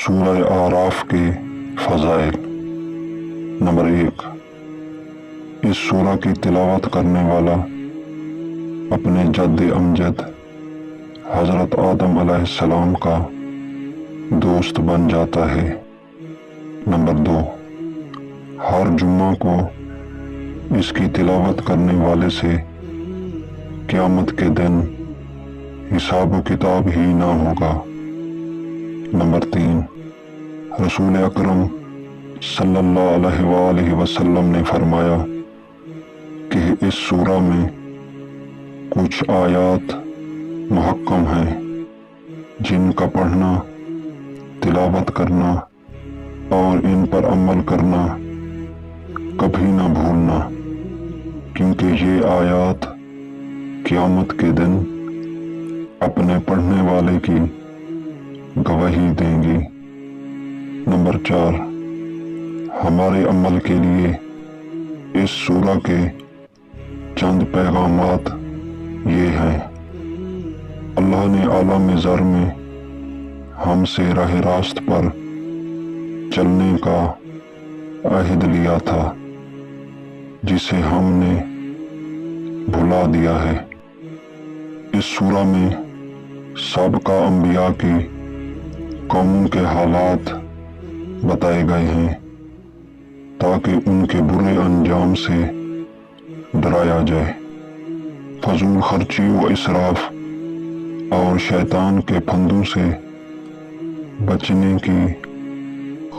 سورہ اعراف کے فضائل۔ نمبر 1، اس سورہ کی تلاوت کرنے والا اپنے جد امجد حضرت آدم علیہ السلام کا دوست بن جاتا ہے۔ نمبر 2، ہر جمعہ کو اس کی تلاوت کرنے والے سے قیامت کے دن حساب و کتاب ہی نہ ہوگا۔ نمبر 3، رسول اکرم صلی اللہ علیہ وآلہ وسلم نے فرمایا کہ اس سورہ میں کچھ آیات محکم ہیں جن کا پڑھنا، تلاوت کرنا اور ان پر عمل کرنا کبھی نہ بھولنا، کیونکہ یہ آیات قیامت کے دن اپنے پڑھنے والے کی گواہی دیں گی۔ نمبر 4، ہمارے عمل کے لیے اس سورہ کے چند پیغامات یہ ہیں۔ اللہ نے عالم ذر میں ہم سے راہ راست پر چلنے کا عہد لیا تھا، جسے ہم نے بھلا دیا ہے۔ اس سورہ میں سابقہ انبیاء کی قوموں کے حالات بتائے گئے ہیں تاکہ ان کے برے انجام سے ڈرایا جائے۔ فضول خرچی و اسراف اور شیطان کے پھندوں سے بچنے کی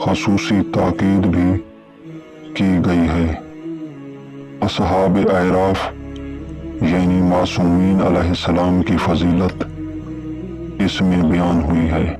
خصوصی تاکید بھی کی گئی ہے۔ اصحاب اعراف یعنی معصومین علیہ السلام کی فضیلت اس میں بیان ہوئی ہے۔